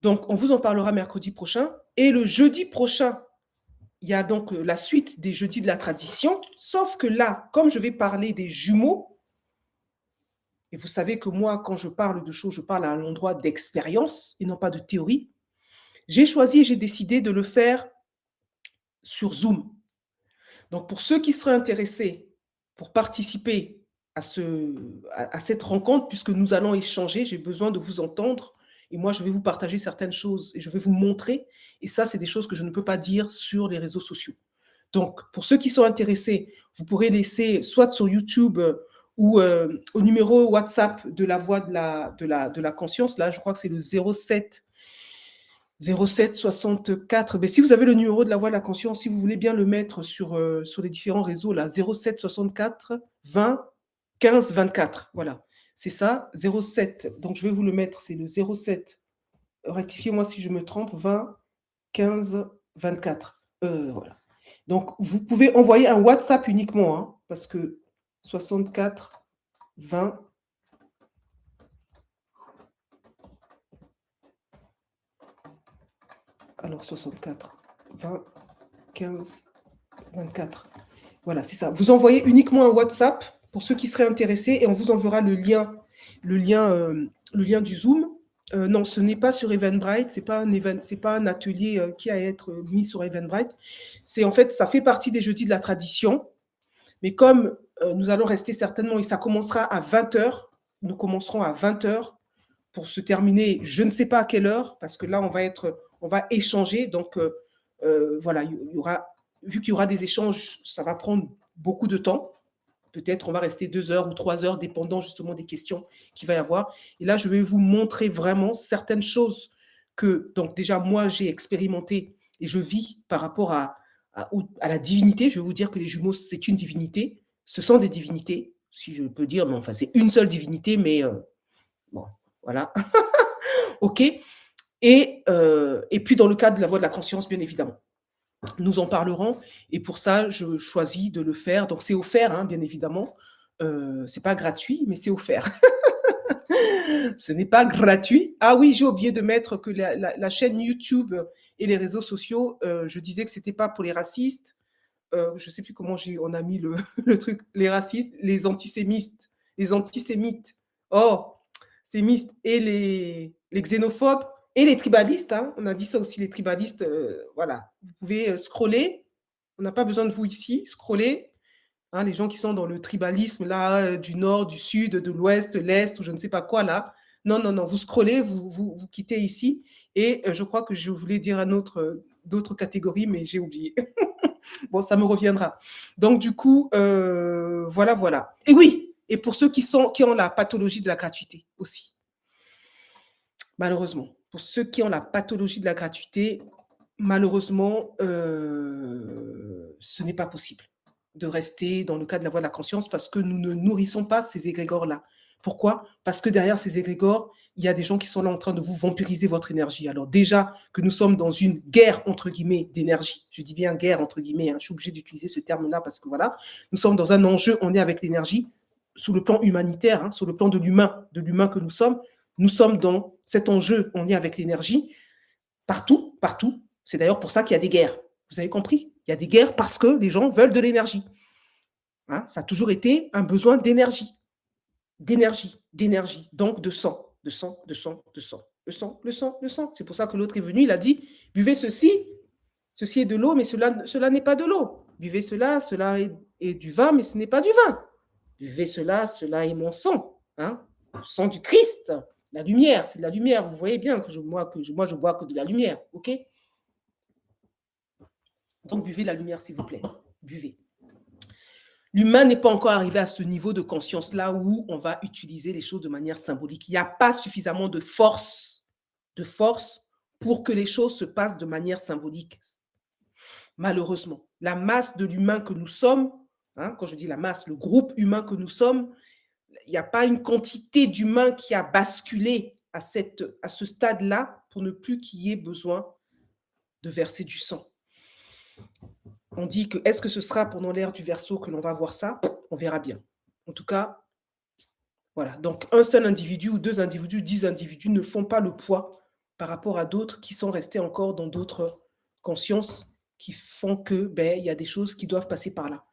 Donc, on vous en parlera mercredi prochain. Et le jeudi prochain, il y a donc la suite des jeudis de la tradition. Sauf que là, comme je vais parler des jumeaux, et vous savez que moi, quand je parle de choses, je parle à un endroit d'expérience et non pas de théorie, j'ai choisi et j'ai décidé de le faire sur Zoom. Donc, pour ceux qui seraient intéressés pour participer à cette rencontre, puisque nous allons échanger, j'ai besoin de vous entendre et moi, je vais vous partager certaines choses et je vais vous montrer. Et ça, c'est des choses que je ne peux pas dire sur les réseaux sociaux. Donc, pour ceux qui sont intéressés, vous pourrez laisser soit sur YouTube ou au numéro WhatsApp de la voix de la conscience. Là, je crois que c'est le 07 07 64. Mais si vous avez le numéro de la voix de la conscience, si vous voulez bien le mettre sur les différents réseaux, là, 07 64 20 15 24. Voilà, c'est ça, 07. Donc, je vais vous le mettre, c'est le 07. Rectifiez-moi si je me trompe, 20 15 24. Voilà. Donc, vous pouvez envoyer un WhatsApp uniquement, hein, parce que 64 20. Alors, 64 20 15 24. Voilà, c'est ça. Vous envoyez uniquement un WhatsApp pour ceux qui seraient intéressés et on vous enverra le lien du Zoom. Non, ce n'est pas sur Eventbrite, c'est pas un atelier qui a à être mis sur Eventbrite. C'est en fait, ça fait partie des jeudis de la tradition, mais comme nous allons rester certainement, et ça commencera à 20h, nous commencerons à 20h pour se terminer, je ne sais pas à quelle heure, parce que là, on va échanger. Donc, voilà, vu qu'il y aura des échanges, ça va prendre beaucoup de temps. Peut-être on va rester 2 heures ou 3 heures, dépendant justement des questions qu'il va y avoir. Et là, je vais vous montrer vraiment certaines choses que, donc déjà, moi, j'ai expérimenté et je vis par rapport à la divinité. Je vais vous dire que les jumeaux, c'est une divinité. Ce sont des divinités, si je peux dire, mais enfin, c'est une seule divinité, mais bon, voilà. OK. Et puis, dans le cadre de la voie de la conscience, bien évidemment. Nous en parlerons. Et pour ça, je choisis de le faire. Donc, c'est offert, hein, bien évidemment. C'est pas gratuit, mais c'est offert. Ce n'est pas gratuit. Ah oui, j'ai oublié de mettre que la chaîne YouTube et les réseaux sociaux, je disais que c'était pas pour les racistes. Je sais plus comment on a mis le truc. Les racistes, les antisémites. Oh, sémistes et les xénophobes et les tribalistes. Hein. On a dit ça aussi, les tribalistes. Voilà, vous pouvez scroller. On n'a pas besoin de vous ici. Scroller. Hein, les gens qui sont dans le tribalisme là, du nord, du sud, de l'ouest, l'est, ou je ne sais pas quoi là. Non, non, non, vous scrollez, vous quittez ici. Et je crois que je voulais dire d'autres catégories, mais j'ai oublié. Bon, ça me reviendra. Donc, du coup, voilà, voilà. Et oui, et pour ceux qui ont la pathologie de la gratuité aussi, malheureusement, pour ceux qui ont la pathologie de la gratuité, malheureusement, ce n'est pas possible de rester dans le cadre de la voie de la conscience parce que nous ne nourrissons pas ces égrégores-là. Pourquoi? Parce que derrière ces égrégores, il y a des gens qui sont là en train de vous vampiriser votre énergie. Alors déjà que nous sommes dans une guerre, entre guillemets, d'énergie. Je dis bien guerre, entre guillemets. Hein, je suis obligée d'utiliser ce terme-là parce que voilà, nous sommes dans un enjeu, on est avec l'énergie sous le plan humanitaire, hein, sur le plan de l'humain que nous sommes. Nous sommes dans cet enjeu, on est avec l'énergie partout, partout. C'est d'ailleurs pour ça qu'il y a des guerres. Vous avez compris? Il y a des guerres parce que les gens veulent de l'énergie. Hein, ça a toujours été un besoin d'énergie. D'énergie, d'énergie, donc de sang, de sang, de sang, de sang, le sang, le sang, le sang. C'est pour ça que l'autre est venu, il a dit, buvez ceci, ceci est de l'eau, mais cela n'est pas de l'eau. Buvez cela, cela est du vin, mais ce n'est pas du vin. Buvez cela, cela est mon sang, hein, le sang du Christ, la lumière, c'est de la lumière. Vous voyez bien que moi, je bois que de la lumière, ok? Donc buvez la lumière, s'il vous plaît, buvez. L'humain n'est pas encore arrivé à ce niveau de conscience-là où on va utiliser les choses de manière symbolique. Il n'y a pas suffisamment de force pour que les choses se passent de manière symbolique. Malheureusement, la masse de l'humain que nous sommes, hein, quand je dis la masse, le groupe humain que nous sommes, il n'y a pas une quantité d'humains qui a basculé à ce stade-là pour ne plus qu'il y ait besoin de verser du sang. On dit que est-ce que ce sera pendant l'ère du Verseau que l'on va voir ça? On verra bien. En tout cas, voilà. Donc, un seul individu ou 2 individus, 10 individus ne font pas le poids par rapport à d'autres qui sont restés encore dans d'autres consciences qui font que, ben, il y a des choses qui doivent passer par là.